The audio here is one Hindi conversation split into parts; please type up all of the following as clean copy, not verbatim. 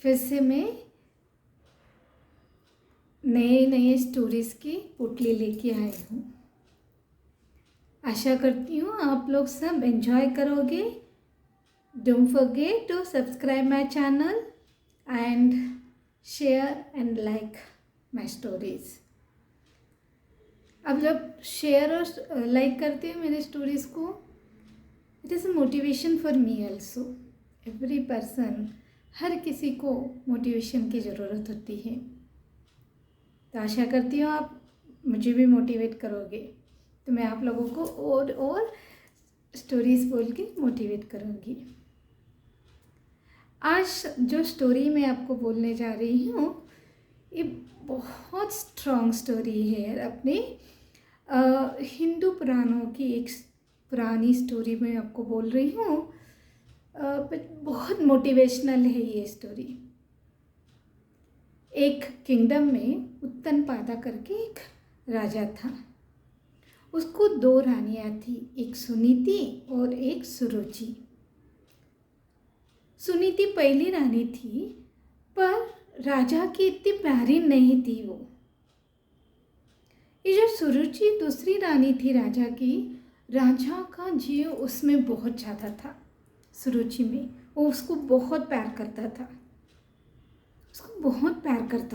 फिर से मैं नए नए स्टोरीज़ की पुटली लेके आई हूँ। आशा करती हूँ आप लोग सब एंजॉय करोगे। Don't forget to subscribe my channel and share and like my stories. अब जब शेयर और लाइक करते हो मेरे स्टोरीज़ को, it is a motivation for me also. Every person, हर किसी को मोटिवेशन की ज़रूरत होती है। तो आशा करती हूँ आप मुझे भी मोटिवेट करोगे, तो मैं आप लोगों को और स्टोरीज़ बोल के मोटिवेट करूँगी। आज जो स्टोरी मैं आपको बोलने जा रही हूँ, ये बहुत स्ट्रॉन्ग स्टोरी है। अपने हिंदू पुराणों की एक पुरानी स्टोरी मैं आपको बोल रही हूँ, बट बहुत मोटिवेशनल है ये स्टोरी। एक किंगडम में उत्तनपादा करके एक राजा था। उसको 2 रानियाँ थी, एक सुनीति और एक सुरुचि। सुनीति पहली रानी थी, पर राजा की इतनी प्यारी नहीं थी वो। ये जो सुरुचि दूसरी रानी थी राजा की, राजा का जीव उसमें बहुत ज़्यादा था। सुरुचि में वो उसको बहुत प्यार करता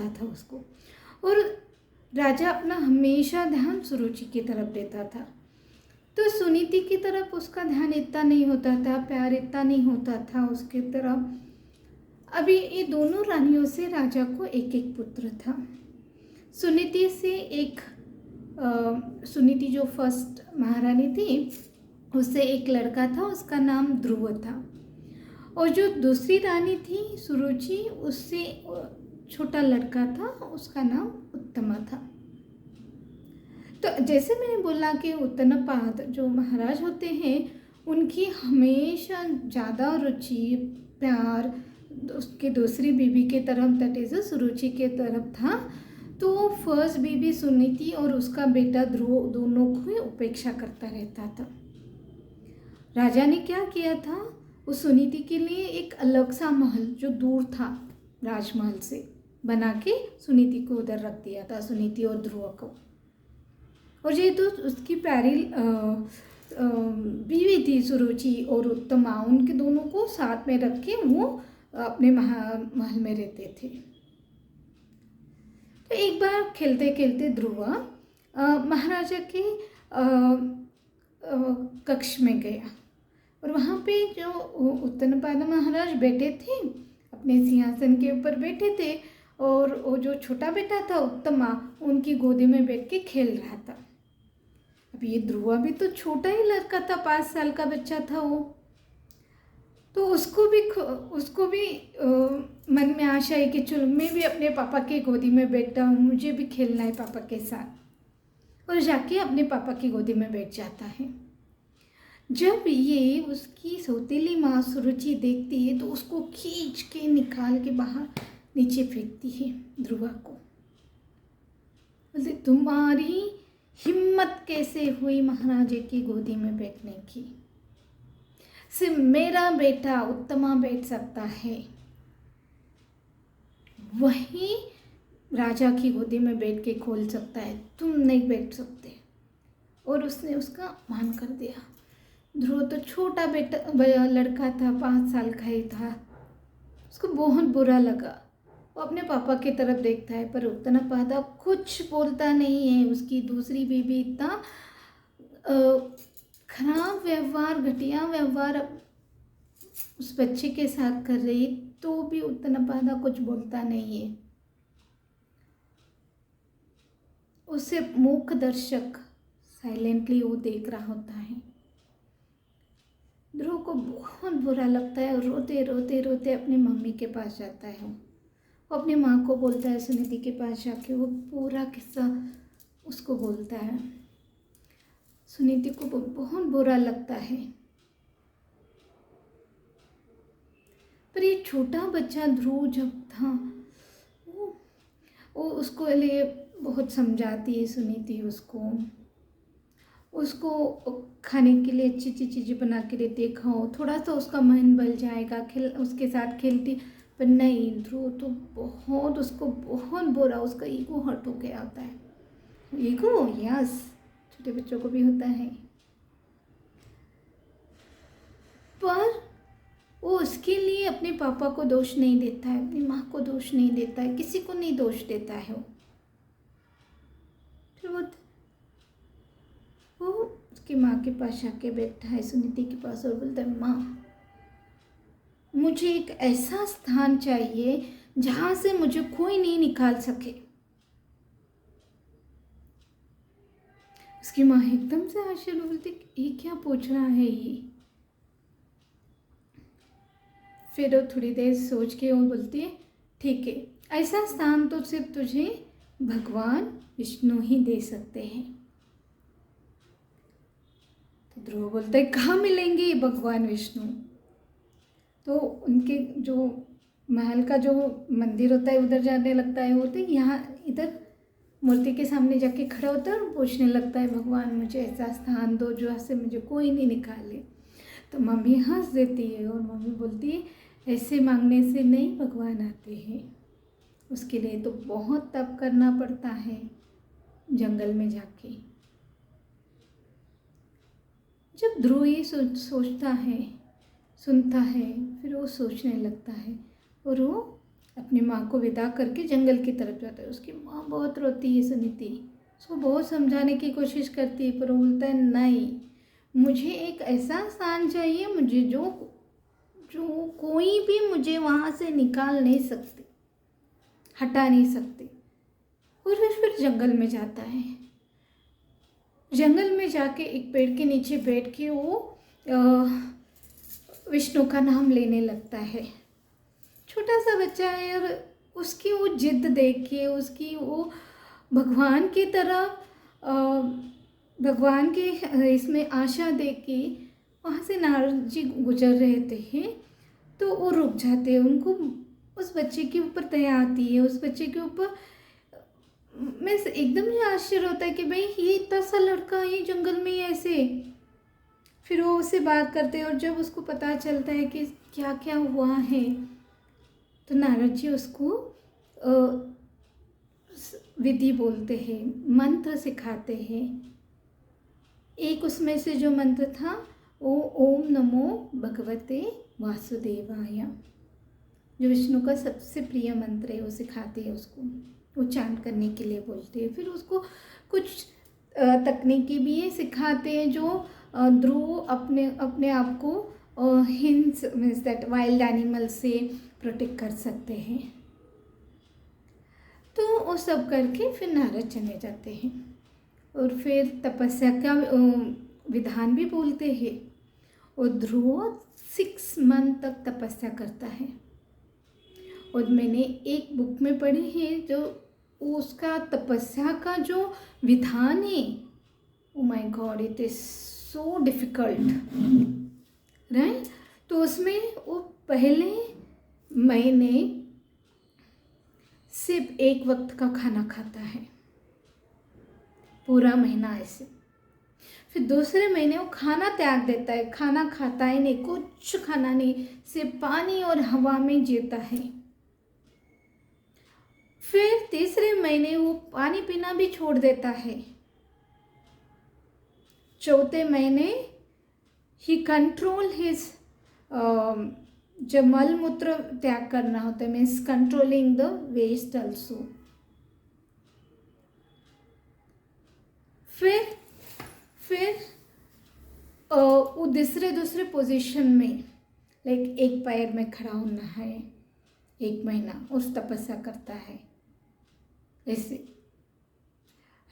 था, उसको। और राजा अपना हमेशा ध्यान सुरुचि की तरफ देता था। तो सुनीति की तरफ उसका ध्यान इतना नहीं होता था, प्यार इतना नहीं होता था उसके तरफ। अभी ये दोनों रानियों से राजा को एक एक पुत्र था। सुनीति से सुनीति जो फर्स्ट महारानी थी, उससे एक लड़का था, उसका नाम ध्रुव था। और जो दूसरी रानी थी सुरुचि, उससे छोटा लड़का था, उसका नाम उत्तमा था। तो जैसे मैंने बोला कि उत्तनपाद जो महाराज होते हैं, उनकी हमेशा ज़्यादा रुचि प्यार उसके दूसरी बीबी के तरफ, दैट इज़ सुरुचि के तरफ था। तो फर्स्ट बीबी सुनीति और उसका बेटा ध्रुव दोनों को उपेक्षा करता रहता था। राजा ने क्या किया था, उस सुनीति के लिए एक अलग सा महल जो दूर था राजमहल से बना के सुनीति को उधर रख दिया था, सुनीति और ध्रुव को। और ये तो उसकी प्यारी बीवी थी सुरुचि और उत्तमा, उनके दोनों को साथ में रख के वो अपने महल में रहते थे। तो एक बार खेलते खेलते ध्रुव महाराजा के कक्ष में गया, और वहाँ पे जो उत्तनपाद महाराज बैठे थे, अपने सिंहासन के ऊपर बैठे थे, और वो जो छोटा बेटा था उत्तमा, उनकी गोदी में बैठ के खेल रहा था। अब ये ध्रुव भी तो छोटा ही लड़का था, 5 साल का बच्चा था वो। तो उसको भी मन में आशा है कि चलो मैं भी अपने पापा के गोदी में बैठता हूँ, मुझे भी खेलना है पापा के साथ। और जाके अपने पापा की गोदी में बैठ जाता है। जब ये उसकी सौतेली माँ सुरुचि देखती है, तो उसको खींच के निकाल के बाहर नीचे फेंकती है ध्रुव को। बोलते, तुम्हारी हिम्मत कैसे हुई महाराजे की गोदी में बैठने की? सिर्फ मेरा बेटा उत्तमा बैठ सकता है, वही राजा की गोदी में बैठ के खोल सकता है, तुम नहीं बैठ सकते। और उसने उसका मान कर दिया। ध्रुव तो छोटा बेटा लड़का था, 5 साल का ही था। उसको बहुत बुरा लगा। वो अपने पापा की तरफ देखता है, पर उत्तनपादा कुछ बोलता नहीं है। उसकी दूसरी बीबी इतना खराब व्यवहार, घटिया व्यवहार उस बच्चे के साथ कर रही, तो भी उत्तनपादा कुछ बोलता नहीं है। उसे मूक दर्शक साइलेंटली वो देख रहा होता है। ध्रुव को बहुत बुरा लगता है, और रोते रोते रोते अपनी मम्मी के पास जाता है। वो अपनी माँ को बोलता है, सुनीति के पास जाके वो पूरा किस्सा उसको बोलता है। सुनीति को बहुत बुरा लगता है, पर ये छोटा बच्चा ध्रुव जब था, वो उसको लिए बहुत समझाती है सुनीति उसको खाने के लिए अच्छी अच्छी चीज़ें बना के देती है, खाओ, थोड़ा सा उसका मन बल जाएगा, उसके साथ खेलती। पर नहीं, ध्रुव तो बहुत, उसको बहुत बुरा, उसका ईगो हर्ट हो गया होता है। ईगो, यस, छोटे बच्चों को भी होता है। पर वो उसके लिए अपने पापा को दोष नहीं देता है, अपनी माँ को दोष नहीं देता है, किसी को नहीं दोष देता है। फिर वो उसकी माँ के पास आके बैठा है, सुनीति के पास, और बोलता है, माँ मुझे एक ऐसा स्थान चाहिए जहाँ से मुझे कोई नहीं निकाल सके। उसकी माँ एकदम से आश्चर्य बोलती, ये क्या पूछ रहा है ये। फिर वो थोड़ी देर सोच के वो बोलती है, ठीक है, ऐसा स्थान तो सिर्फ तुझे भगवान विष्णु ही दे सकते हैं। तो ध्रुव बोलता है, कहाँ मिलेंगे ये भगवान विष्णु। तो उनके जो महल का जो मंदिर होता है उधर जाने लगता है। बोलते यहाँ इधर मूर्ति के सामने जाके खड़ा होता है और पूछने लगता है, भगवान मुझे ऐसा स्थान दो जहाँ से मुझे कोई नहीं निकाले। तो मम्मी हंस देती है और मम्मी बोलती है, ऐसे मांगने से नहीं भगवान आते हैं, उसके लिए तो बहुत तप करना पड़ता है जंगल में जाके। जब ध्रुव ये सोचता है, सुनता है, फिर वो सोचने लगता है और वो अपनी माँ को विदा करके जंगल की तरफ जाता है। उसकी माँ बहुत रोती है, सुनीति उसको बहुत समझाने की कोशिश करती है, पर वो बोलता है, नहीं, मुझे एक ऐसा स्थान चाहिए, मुझे जो कोई भी मुझे वहाँ से निकाल नहीं सकते, हटा नहीं सकते। और फिर जंगल में जाता है। जंगल में जाके एक पेड़ के नीचे बैठ के वो विष्णु का नाम लेने लगता है। छोटा सा बच्चा है और उसकी वो जिद देख के, उसकी वो भगवान की तरह भगवान के इसमें आशा देख के वहाँ से नारद जी गुजर रहे थे, तो वो रुक जाते हैं। उनको उस बच्चे के ऊपर दया आती है, उस बच्चे के ऊपर मैं एकदम ही आश्चर्य होता है कि भाई ये इतना सा लड़का ये जंगल में ऐसे। फिर वो उससे बात करते हैं और जब उसको पता चलता है कि क्या क्या हुआ है, तो नारद जी उसको विधि बोलते हैं, मंत्र सिखाते हैं। एक उसमें से जो मंत्र था वो ओम नमो भगवते वासुदेवाय, जो विष्णु का सबसे प्रिय मंत्र है, वो सिखाते हैं उसको, वो चांट करने के लिए बोलते हैं। फिर उसको कुछ तकनीकी भी ये सिखाते हैं जो ध्रुव अपने आप को hints means that wild animal से प्रोटेक्ट कर सकते हैं। तो वो सब करके फिर नारद चले जाते हैं और फिर तपस्या का विधान भी बोलते हैं। और ध्रुव 6 मंथ तक तपस्या करता है। और मैंने एक बुक में पढ़ी है जो उसका तपस्या का जो विधान है, oh my God, it is so difficult, right. तो उसमें वो पहले महीने सिर्फ एक वक्त का खाना खाता है, पूरा महीना ऐसे। फिर दूसरे महीने वो खाना त्याग देता है, खाना खाता ही नहीं, कुछ खाना नहीं, सिर्फ पानी और हवा में जीता है। फिर तीसरे महीने वो पानी पीना भी छोड़ देता है। चौथे महीने ही कंट्रोल हिज जब मल मूत्र त्याग करना होता है, means controlling the waste also. फिर वो दूसरे पोजीशन में लाइक एक पैर में खड़ा होना है, 1 महीना उस तपस्या करता है।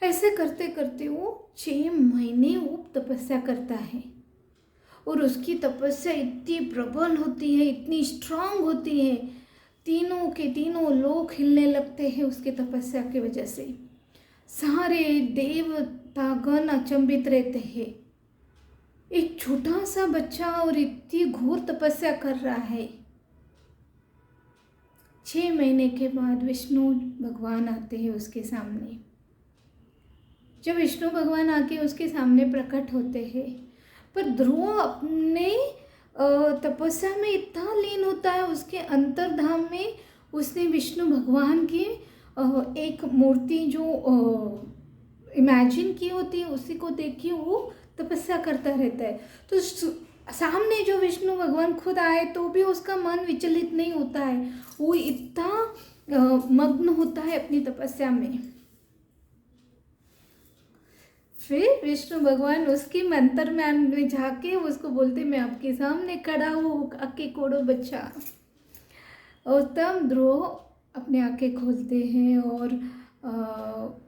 ऐसे करते करते वो 6 महीने वो तपस्या करता है। और उसकी तपस्या इतनी प्रबल होती है, इतनी स्ट्रांग होती है, तीनों के तीनों लोग हिलने लगते हैं उसकी तपस्या की वजह से। सारे देवतागण अचंभित रहते हैं, एक छोटा सा बच्चा और इतनी घोर तपस्या कर रहा है। 6 महीने के बाद विष्णु भगवान आते हैं उसके सामने। जब विष्णु भगवान आके उसके सामने प्रकट होते हैं, पर ध्रुव अपने तपस्या में इतना लीन होता है, उसके अंतर्धाम में उसने विष्णु भगवान की एक मूर्ति जो इमेजिन की होती है उसी को देख के वो तपस्या करता रहता है। तो सामने जो विष्णु भगवान खुद आए तो भी उसका मन विचलित नहीं होता है, वो इतना मग्न होता है अपनी तपस्या में। फिर विष्णु भगवान उसकी मंत्र में जाके उसको बोलते मैं आपके सामने खड़ा हूँ, आके कोड़ो बच्चा। और तब ध्रुव अपने आंखें खोलते हैं और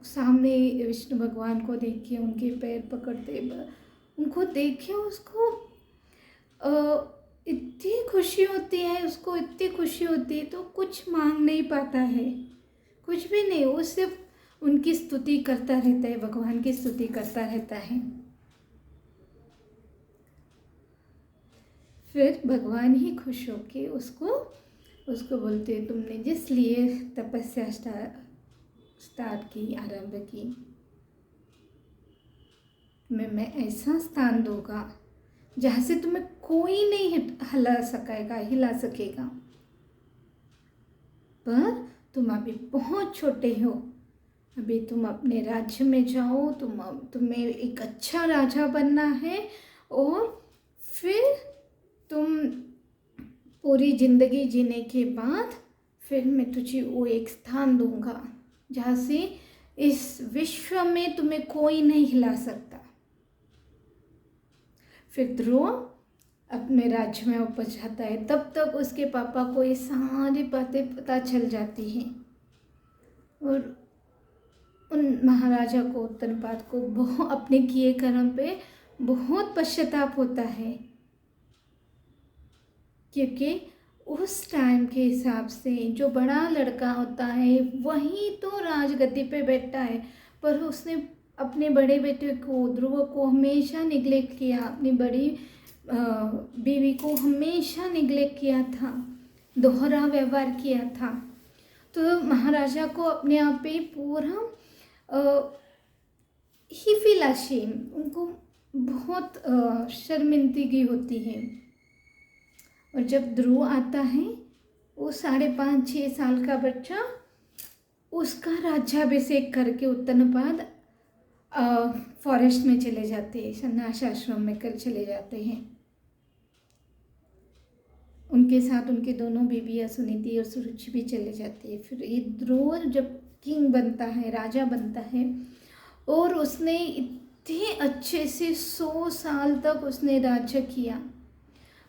सामने विष्णु भगवान को देख के उनके पैर पकड़ते, उनको देख के उसको इतनी खुशी होती है, उसको इतनी खुशी होती है तो कुछ मांग नहीं पाता है, कुछ भी नहीं, वो सिर्फ उनकी स्तुति करता रहता है, भगवान की स्तुति करता रहता है। फिर भगवान ही खुश होके उसको बोलते हैं तुमने जिस लिए तपस्या स्टार्ट की, आरंभ की, मैं ऐसा स्थान दूंगा जहाँ से तुम्हें कोई नहीं हिला सकेगा। पर तुम अभी बहुत छोटे हो, अभी तुम अपने राज्य में जाओ, तुम्हें एक अच्छा राजा बनना है और फिर तुम पूरी जिंदगी जीने के बाद फिर मैं तुझे वो एक स्थान दूंगा जहाँ से इस विश्व में तुम्हें कोई नहीं हिला सकता। फिर ध्रुव अपने राज्य में वापस जाता है। तब तक उसके पापा को ये सारी बातें पता चल जाती हैं और उन महाराजा को, उत्तनपाद को अपने किए कर्म पे बहुत पश्चाताप होता है, क्योंकि उस टाइम के हिसाब से जो बड़ा लड़का होता है वही तो राजगद्दी पे बैठता है, पर उसने अपने बड़े बेटे को, ध्रुव को हमेशा निग्लेक्ट किया, अपनी बड़ी बीवी को हमेशा निग्लेक्ट किया था, दोहरा व्यवहार किया था। तो महाराजा को अपने आप पे पूरा ही फील अशेम, उनको बहुत शर्मिंदगी होती है। और जब ध्रुव आता है वो 5.5-6 साल का बच्चा, उसका राज्याभिषेक करके उत्तनपाद फॉरेस्ट में चले जाते हैं, सन्यास आश्रम में चले जाते हैं। उनके साथ उनके दोनों बीबियाँ सुनीति और सुरुचि भी चले जाती है। फिर ये ध्रुव जब किंग बनता है, राजा बनता है, और उसने इतने अच्छे से 100 साल तक उसने राज्य किया।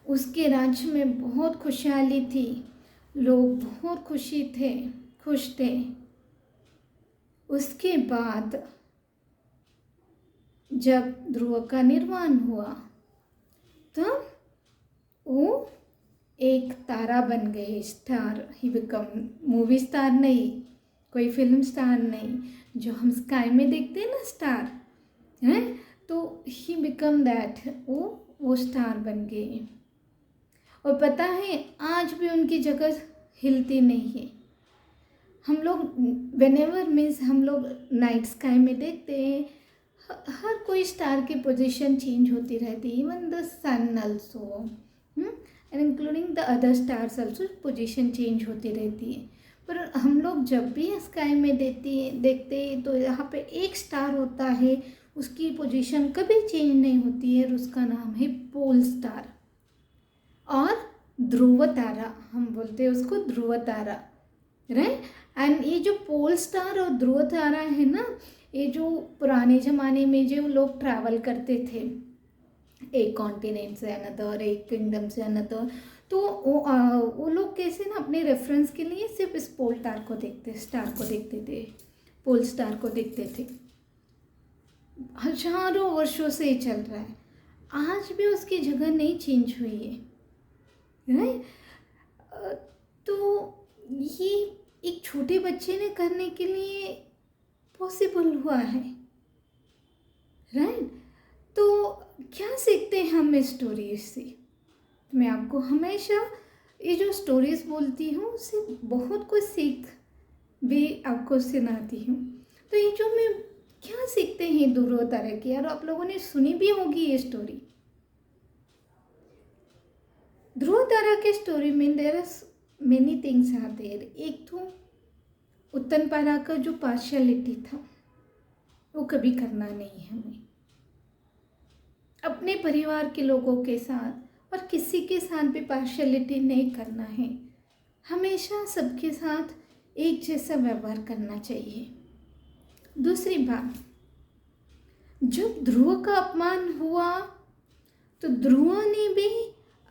उसके राज्य में बहुत खुशहाली थी, लोग बहुत खुश थे। उसके बाद जब ध्रुव का निर्वाण हुआ तब वो एक तारा बन गए, star. He become movie star नहीं, कोई फिल्म स्टार नहीं, जो हम स्काई में देखते हैं ना स्टार, हैं, तो ही बिकम दैट, वो स्टार बन गए। और पता है आज भी उनकी जगह हिलती नहीं है। हम लोग व्हेनेवर मीन्स हम लोग नाइट स्काई में देखते हैं, हर कोई स्टार की पोजीशन चेंज होती रहती है, even the sun also and including the other stars also position change होती रहती है। पर हम लोग जब भी स्काई में देखते हैं तो यहाँ पे एक स्टार होता है, उसकी पोजीशन कभी चेंज नहीं होती है, और उसका नाम है पोल स्टार और ध्रुव तारा। हम बोलते हैं उसको ध्रुव तारा, राइट। एंड ये जो पोल स्टार और ध्रुव तारा है ना, ये जो पुराने ज़माने में जो लोग ट्रैवल करते थे एक कॉन्टिनेंट से अनदर, एक किंगडम से अनदर, तो वो लोग कैसे ना अपने रेफरेंस के लिए सिर्फ इस पोल स्टार को देखते थे, पोल स्टार को देखते थे। हजारों वर्षों से ये चल रहा है, आज भी उसकी जगह नहीं चेंज हुई है, राइट। तो ये एक छोटे बच्चे ने करने के लिए पॉसिबल हुआ है, राइट। तो क्या सीखते हैं हम इस स्टोरी से? मैं आपको हमेशा ये जो स्टोरीज बोलती हूँ उससे बहुत कुछ सीख भी आपको सुनाती हूँ। तो ये जो मैं क्या सीखते हैं ध्रुव तारा की, और आप लोगों ने सुनी भी होगी ये स्टोरी। ध्रुव तारा के स्टोरी में there are many things are there. एक तो उत्तनपारा का जो पार्शियलिटी था वो कभी करना नहीं है। हमें अपने परिवार के लोगों के साथ और किसी के साथ भी पार्शियलिटी नहीं करना है। हमेशा सबके साथ एक जैसा व्यवहार करना चाहिए। दूसरी बात, जब ध्रुव का अपमान हुआ तो ध्रुव ने भी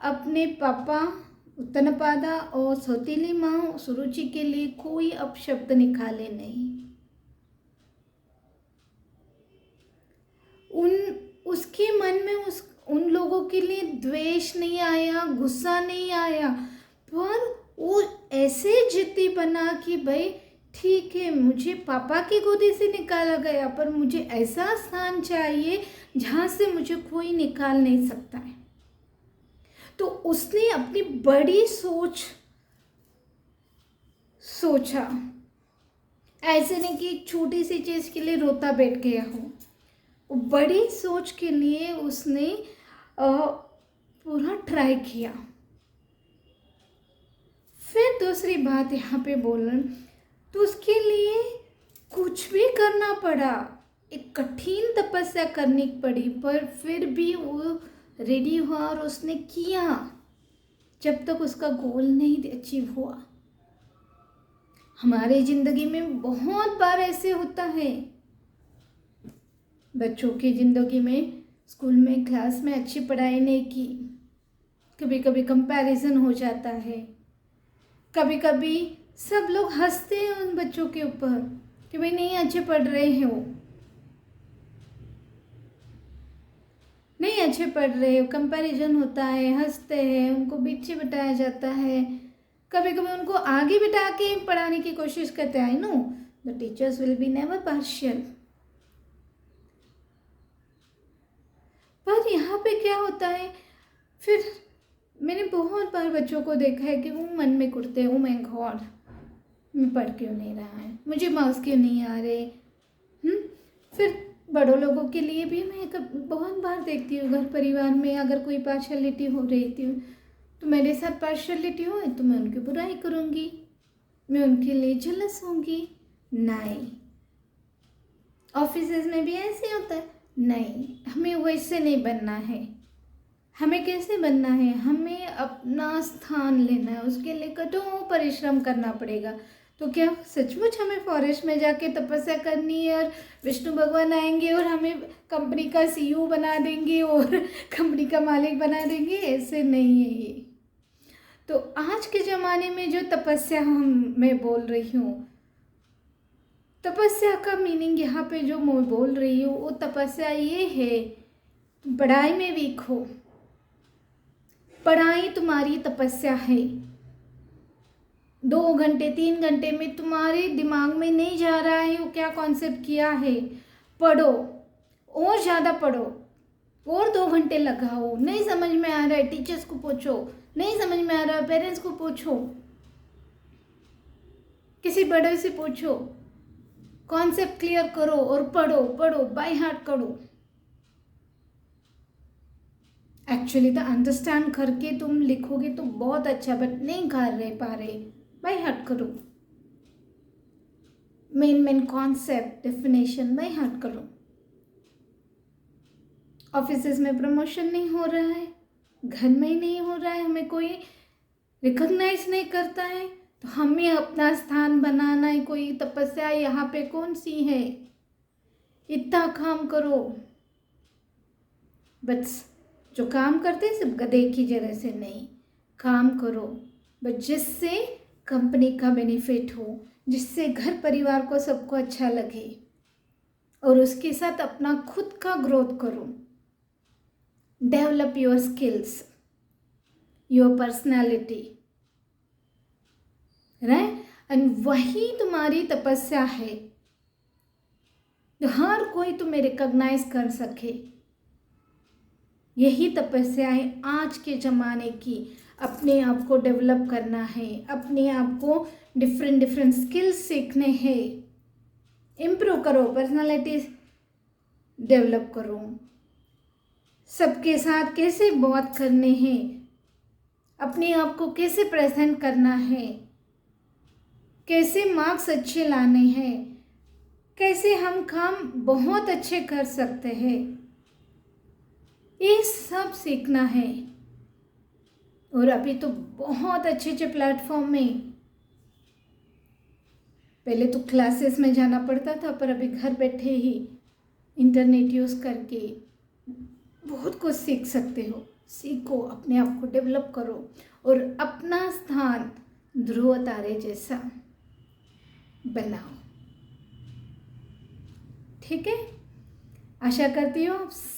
अपने पापा उत्तनपादा और सौतीली माँ सुरुचि के लिए कोई अपशब्द निकाले नहीं। उसके मन में उन लोगों के लिए द्वेष नहीं आया, गुस्सा नहीं आया, पर वो ऐसे जिद्दी बना कि भाई ठीक है, मुझे पापा की गोदी से निकाला गया पर मुझे ऐसा स्थान चाहिए जहाँ से मुझे कोई निकाल नहीं सकता है। तो उसने अपनी बड़ी सोचा, ऐसे नहीं कि एक छोटी सी चीज़ के लिए रोता बैठ गया हो। बड़ी सोच के लिए उसने पूरा ट्राई किया। फिर दूसरी बात यहाँ पे बोलूँ तो उसके लिए कुछ भी करना पड़ा, एक कठिन तपस्या करनी पड़ी, पर फिर भी वो रेडी हुआ और उसने किया जब तक उसका गोल नहीं अचीव हुआ। हमारे ज़िंदगी में बहुत बार ऐसे होता है। बच्चों की ज़िंदगी में स्कूल में क्लास में अच्छी पढ़ाई नहीं की, कभी कभी कंपैरिजन हो जाता है, कभी कभी सब लोग हंसते हैं उन बच्चों के ऊपर कि भाई नहीं अच्छे पढ़ रहे हैं, वो नहीं अच्छे पढ़ रहे हो, कंपैरिजन होता है, हंसते हैं, उनको पीछे बिठाया जाता है, कभी कभी उनको आगे बिठा के पढ़ाने की कोशिश करते हैं। I know the teachers will be never partial, पर यहाँ पे क्या होता है, फिर मैंने बहुत बार बच्चों को देखा है कि वो मन में कुटते हैं, ओ माय गॉड मैं पढ़ क्यों नहीं रहा है, मुझे मार्क्स क्यों नहीं आ रहे। फिर बड़ों लोगों के लिए भी मैं बहुत बार देखती हूँ, घर परिवार में अगर कोई पार्शियलिटी हो रही थी तो मेरे साथ पार्शियलिटी हो तो मैं उनकी बुराई करूँगी, मैं उनके लिए जलस होंगी। नहीं, ऑफिसेज में भी ऐसे होता है। नहीं, हमें वैसे नहीं बनना है। हमें कैसे बनना है, हमें अपना स्थान लेना है, उसके लिए कठोर परिश्रम करना पड़ेगा। तो क्या सचमुच हमें फॉरेस्ट में जाके तपस्या करनी है और विष्णु भगवान आएंगे और हमें कंपनी का सीईओ बना देंगे और कंपनी का मालिक बना देंगे? ऐसे नहीं है ये। तो आज के ज़माने में जो तपस्या मैं बोल रही हूँ, तपस्या का मीनिंग यहाँ पे जो मैं बोल रही हूँ वो तपस्या ये है, पढ़ाई में वीक हो, पढ़ाई तुम्हारी तपस्या है। 2 घंटे 3 घंटे में तुम्हारे दिमाग में नहीं जा रहा है वो क्या कॉन्सेप्ट किया है, पढ़ो और ज़्यादा पढ़ो और 2 घंटे लगाओ। नहीं समझ में आ रहा है, टीचर्स को पूछो, नहीं समझ में आ रहा है, पेरेंट्स को पूछो, किसी बड़े से पूछो, कॉन्सेप्ट क्लियर करो और पढ़ो पढ़ो, बाय हार्ट करो। एक्चुअली तो अंडरस्टैंड करके तुम लिखोगे तो बहुत अच्छा, बट नहीं कर पा रहे, बाय हार्ट करो। Main concept definition by heart करो। ऑफिसेज में प्रमोशन नहीं हो रहा है, घर में ही नहीं हो रहा है, हमें कोई रिकॉग्नाइज नहीं करता है, तो हमें अपना स्थान बनाना है। कोई तपस्या यहाँ पे कौन सी है, इतना काम करो। बस जो काम करते हैं सिर्फ गधे की जगह से नहीं, काम करो बट जिससे कंपनी का बेनिफिट हो, जिससे घर परिवार को सबको अच्छा लगे, और उसके साथ अपना खुद का ग्रोथ करो। Develop your skills, your personality, right, and वही तुम्हारी तपस्या है। हर कोई तुम्हें रिकॉग्नाइज कर सके, यही तपस्या है आज के ज़माने की। अपने आप को डेवलप करना है, अपने आप को डिफरेंट स्किल्स सीखने हैं, इम्प्रूव करो, पर्सनालिटी डेवलप करो, सबके साथ कैसे बात करने हैं, अपने आप को कैसे प्रेजेंट करना है, कैसे मार्क्स अच्छे लाने हैं, कैसे हम काम बहुत अच्छे कर सकते हैं, ये सब सीखना है। और अभी तो बहुत अच्छे अच्छे प्लेटफॉर्म में, पहले तो क्लासेस में जाना पड़ता था, पर अभी घर बैठे ही इंटरनेट यूज़ करके बहुत कुछ सीख सकते हो। सीखो, अपने आप को डेवलप करो और अपना स्थान ध्रुव तारे जैसा बनाओ। ठीक है, आशा करती हूँ आप